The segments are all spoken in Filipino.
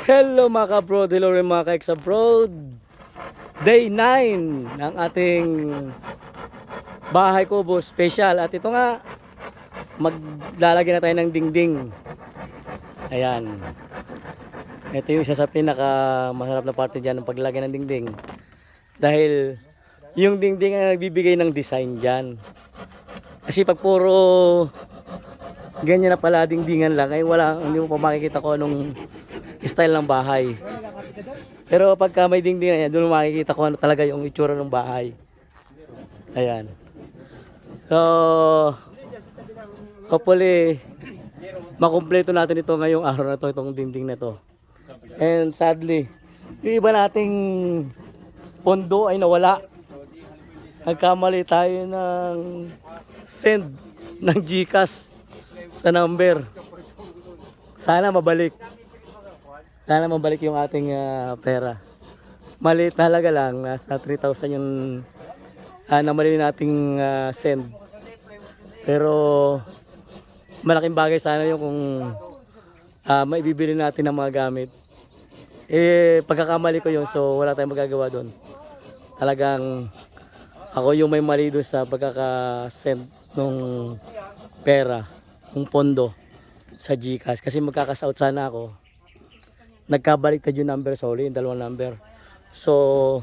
Hello mga ka-abroad, hello rin mga ka-ex-abroad. Day 9 ng ating bahay kubo special. At ito nga, maglalagay na tayo ng dingding. Ayan. Ito yung isa sa pinaka masarap na parte dyan ng paglalagay ng dingding. Dahil yung dingding ang nagbibigay ng design dyan. Kasi pag puro ganyan na pala dingdingan lang, ay wala, hindi mo pa makikita ko anong style ng bahay. Pero pagka may dingding na yan, doon makikita ko ano talaga yung itsura ng bahay. Ayan. So, hopefully, makumpleto natin ito ngayong araw na to, itong dingding na to. And sadly, yung iba nating pondo ay nawala. Nagkamali tayo ng send ng GCash sa number. Sana mabalik. Sana mabalik yung ating pera. Maliit na halaga lang, nasa 3,000 yung namali nating send. Pero malaking bagay sana yung kung maibibili natin ng mga gamit. Pagkakamali ko yun, so wala tayong magagawa doon. Talagang ako yung may mali doon sa pagkaka-send ng pera, ng pondo sa GCash. Kasi magkakasout sana ako. Nagkabaliktad yung number, sorry, yung dalawang number. So,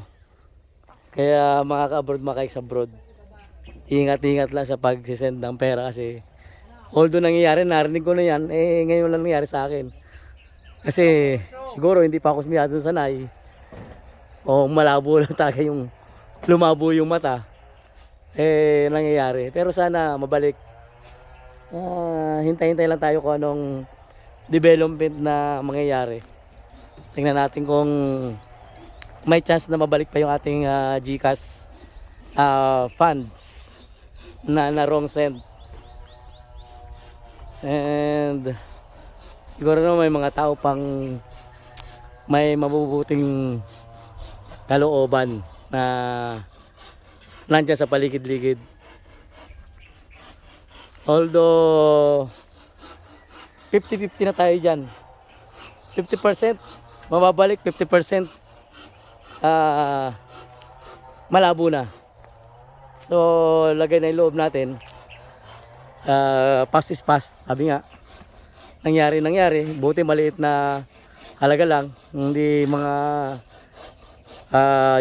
kaya mga ka-abroad, mga ka-ex-abroad, ingat-ingat lang sa pag-send ng pera kasi although nangyayari, narinig ko na yan, ngayon lang nangyari sa akin. Kasi siguro hindi pa ako masyadong sanay o malabo lang talaga yung lumabo yung mata, nangyayari. Pero sana mabalik. Hintay-hintay lang tayo kung anong development na mangyayari. Tingnan natin kung may chance na mabalik pa yung ating GCash funds na wrong send. And siguro naman may mga tao pang may mabubuting kalooban na nandiyan sa paligid-ligid. Although 50-50 na tayo dyan. 50% mababalik, 50% malabo na. So lagay na yung loob natin, past is past, sabi nga. Nangyari, buti maliit na halaga lang, hindi mga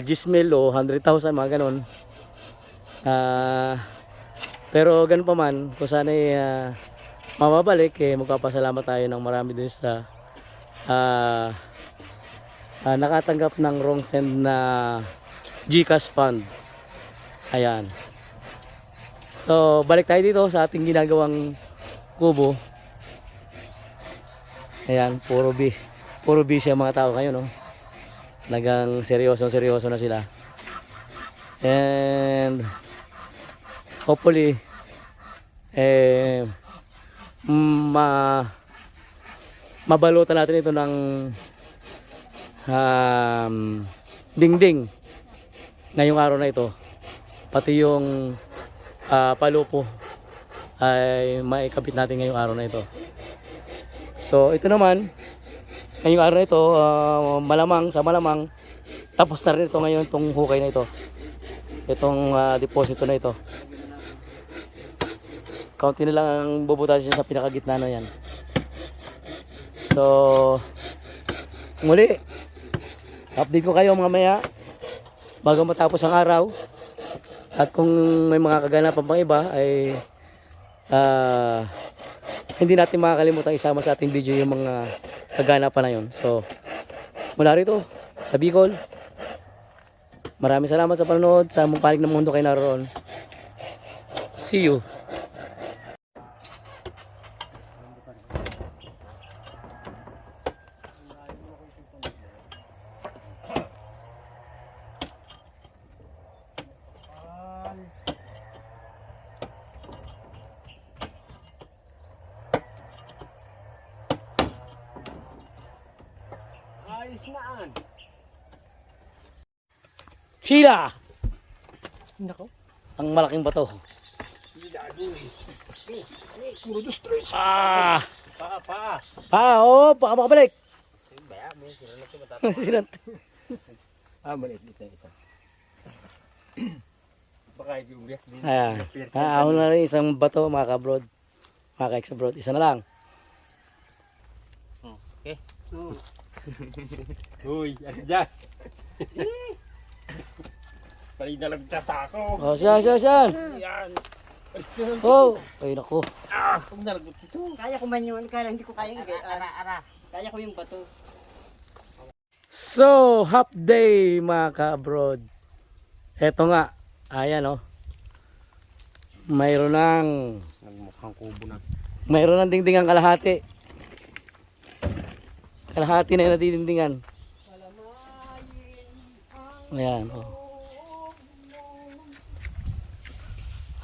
10,000 o 100,000, mga ganon. Pero ganun pa man, kung sana mababalik, magpapasalamat tayo ng marami din sa nakatanggap ng wrong send na GCash fund. Ayan. So balik tayo dito sa ating ginagawang kubo. Ayan, puro busy ang mga tao kayo, no? Nagang seryoso na sila. And hopefully mabalutan natin ito ng dingding ngayong araw na ito. Pati yung palupo ay maikabit natin ngayong araw na ito. So ito naman, ngayong araw na ito, malamang tapos na rin ito ngayon, itong hukay na ito, itong deposito na ito. Kaunti na lang ang bubutasin sa pinakagitna na yan. So muli, update ko kayo mamaya bago matapos ang araw. At kung may mga kaganapan pang iba ay hindi natin makakalimutan isama sa ating video yung mga kaganapan na yun. So mula rito sa Bicol, maraming salamat sa panonood. Sa mong panig ng mundo kayo naroon. See you. Hila! Nako. Ang malaking bato. Puro dos tres. Ah! Pa. Oo, baka makabalik. May Sinat. Maliit ito isa. Baka yung biyak din. Ayan. Ahon na rin isang bato mga kabrod. Mga ka-exabrod. Isa na lang. Okay. Uy, ano dyan? Pali na lang tatako. Oh, siya. Yan. Oh, ay naku. Kung nalagot ito. Kaya ko man yun, kaya hindi ko kaya yung Kaya ko yung bato. So, half day mga ka-abroad. Eto nga. Ayan oh. Mayroon ng Nagmukhang kubo na. mayroon ng dingdingang kalahati. Kalahati na yung nadidingdingan. Ayan oh.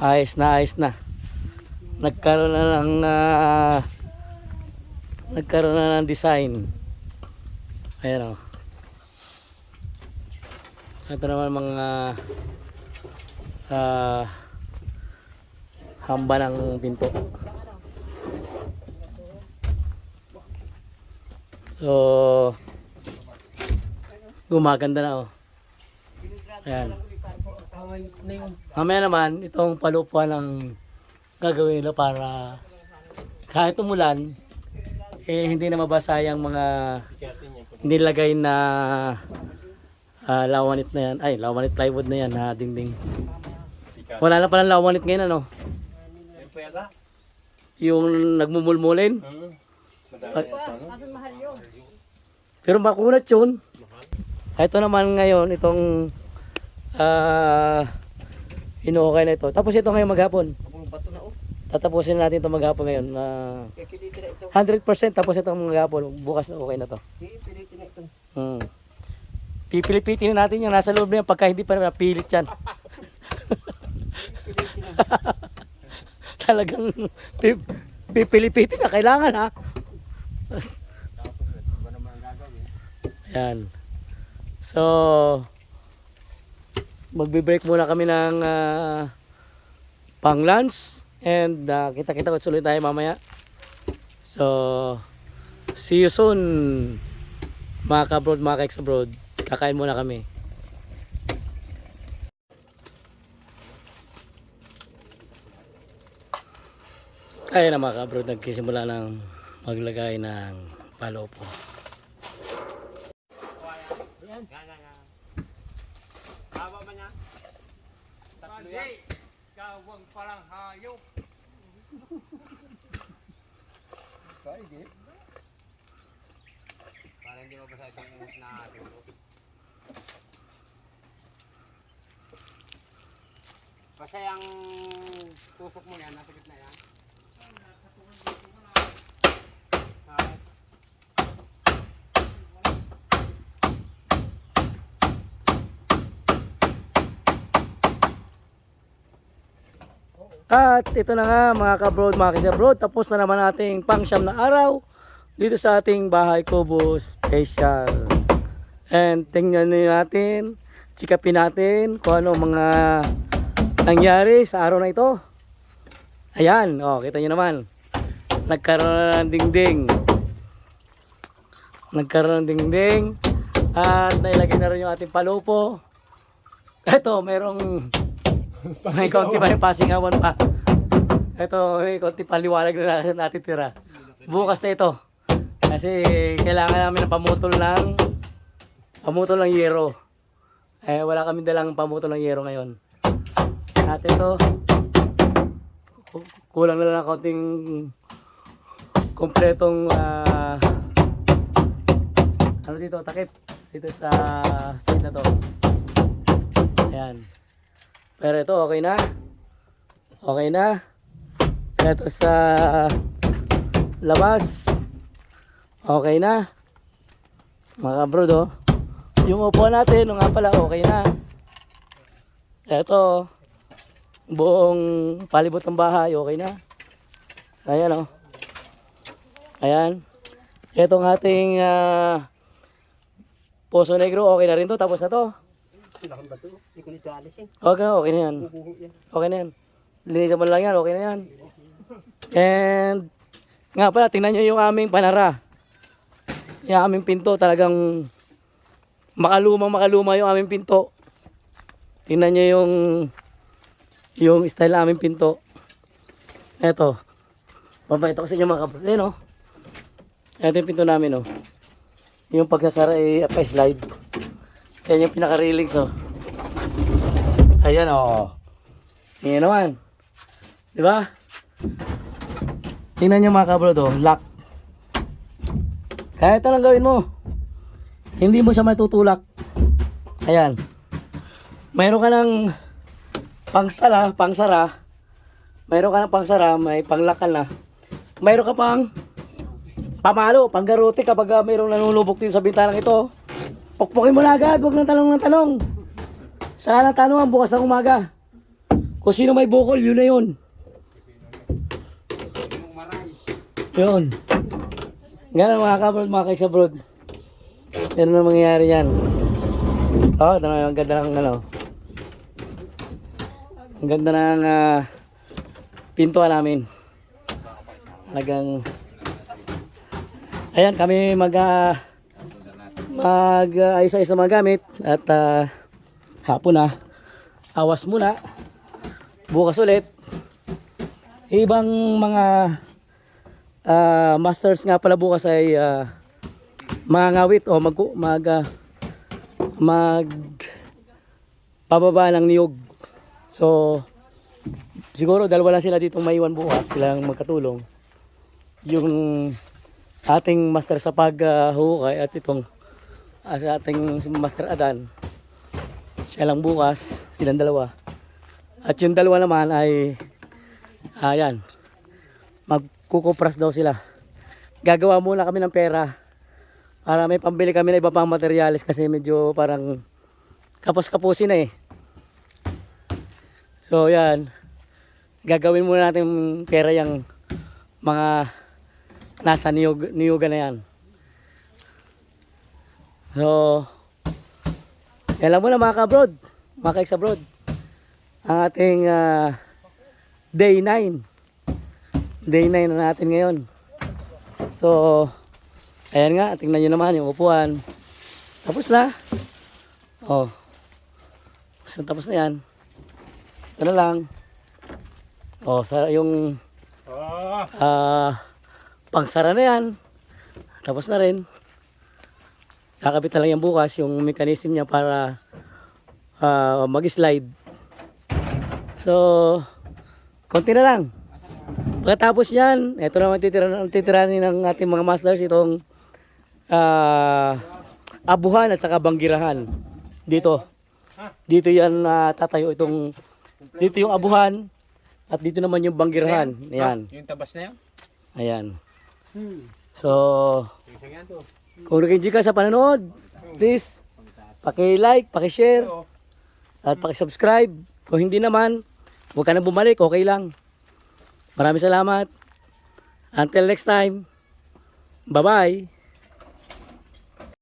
Ayos na. Nagkaroon na ng design. Ayan oh. Ito naman mga hamba ng pinto. So gumaganda na oh. Ayan. Mamaya naman itong palupuan ang gagawin nila para kahit umulan hindi na mabasa yung mga nilagay na lawanit na yan. Ay, lawanit plywood na yan na dingding. Wala na palang lawanit ngayon ano. Yung nagmumulmulin. Pero makunat yun. Ito naman ngayon itong inuukay na ito. Tapos ito ngayon maghapon. Tatapusin natin ito maghapon ngayon. 100% tapos ito maghapon. Bukas na okay na to. Pipilipitin natin yung nasa loob na yan pagka hindi pa napilit yan. Talagang pipilipitin na kailangan ha. Ayan. So magbe-break muna kami ng pang lunch and kita-kita ko ulit tayo mamaya. So see you soon mga ka-abroad, mga ka-ex-abroad. Kakain muna kami. Kaya na mga ka-abroad, nagsisimula ng maglagay ng palopo. Haba ba niya? Tatlo yan. Kawang parang hayop. Para hindi mabasa itong umus na ating bro. Kasi ang tusok mo yan, nasa gitna yan. At ito na nga mga ka-abroad, mga ka-abroad, tapos na naman ating pang-siyam na araw dito sa ating Bahay Kubo Special. And tingnan natin, chikapin natin kung ano mga nangyari sa araw na ito. Ayan, oh, kita nyo naman. Nagkaroon na ng dingding. Nagkaroon ng dingding. At nailagay na rin yung ating palupo. Ito, merong may konti pa yung pasingawan pa. Ito, may konti pa liwanag na natitira. Bukas na ito. Kasi kailangan namin ng pamutol ng yero. Wala kami dalang pamutol ng yero ngayon. At ito, kulang na lang ng konting kompletong ano dito, takip. Dito sa side na to. Ayan. Pero ito okay na. Okay na. Ito sa labas. Okay na. Mga ka-abroad oh. Yung upuan natin, nga pala okay na. Ito. Buong palibot ng bahay, okay na. Ayan oh. Ayan. Itong ating Poso Negro, okay na rin to. Tapos na to. Okay na yan. Okay na yan. Linisan mo lang yan, okay na yan. And nga pala, tingnan nyo yung aming panara. Yung aming pinto talagang makaluma yung aming pinto. Tingnan nyo yung style ng aming pinto. Eto. Papakita ko sa inyo mga kapatid. Ayan o. Ito yung pinto namin o. Yung pagsasara ay pa-slide. Yan yung pinaka-railings o. Ayan o. Tingnan naman. Diba? Tingnan nyo mga kabrod o. Lock. Kahit anong gawin mo. Hindi mo siya matutulak. Ayan. Mayroon ka ng pangsara. Mayroon ka ng pangsara, may panglakan na. Mayroon ka pang pamalo, panggarote kapag mayroong nanulubok dito sa bintanang ito. Pukpukin mo na agad, huwag nang tanong ng tanong. Saka lang tanong bukas ng umaga. Kung sino may bukol, yun na yun. Yun. Ganun mga kabrod, mga kaiksabrod. Yan ang mangyayari yan. Oh, ito na, ang ganda ng ano. Ang ganda ng pintuan namin. Talagang ayan kami ayos-ayos na mga gamit at hapon na. Awas muna. Bukas ulit. Ibang mga masters nga pala bukas ay mangangawit o pababa ng niyog. So siguro dalawa lang sila dito maiwan bukas, silang magkatulong. Yung ating master sa paghukay at itong sa ating master Adan, siya lang bukas, silang dalawa. At yung dalawa naman ay ayan, magkukupras daw sila. Gagawa muna kami ng pera para may pambili kami ng iba pang materyales kasi medyo parang kapos-kapusin na eh. So yan, gagawin muna natin pera yung mga nasa niyugan na yan. So yan lang muna mga kabrod, mga kaiksabrod, ang ating day 9 na natin ngayon. So ayan nga, tingnan nyo naman yung upuan. Tapos na. Oh, tapos na yan. Ito na lang. Oh, sa yung pangsara na yan. Tapos na rin. Kakabit na lang yan bukas yung mechanism niya para mag-slide. So, konti na lang. Pagkatapos yan, ito naman titiranin ng ating mga masters itong abuhan at saka banggirahan. Dito yan tatayo itong, dito yung abuhan at dito naman yung banggirahan. Ayan. Yung tabas na yan? Ayan. So, kung nakinji ka sa panonood, please, paki-like, paki-share, at paki-subscribe. Kung hindi naman, huwag ka na bumalik, okay lang. Maraming salamat. Until next time, bye-bye.